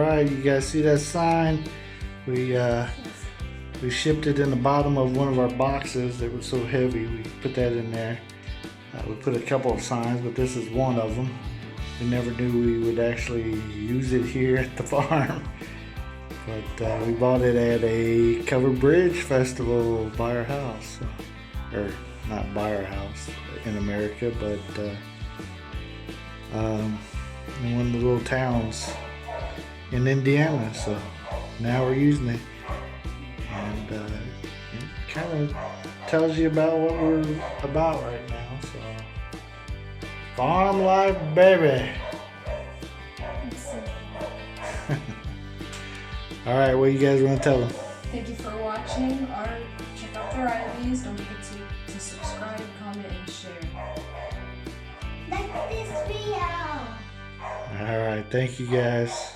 right, you guys see that sign? We shipped it in the bottom of one of our boxes that was so heavy. We put that in there. We put a couple of signs, but this is one of them. We never knew we would actually use it here at the farm. But we bought it at a covered bridge festival by our house. Or not by our house in America, but in one of the little towns in Indiana. So now we're using it. And it kind of tells you about what we're about right now. So farm life, baby. All right, what you guys want to tell them? Thank you for watching our Check Out the Rileys. Don't forget to subscribe, comment, and share. Like this video. All right, thank you guys.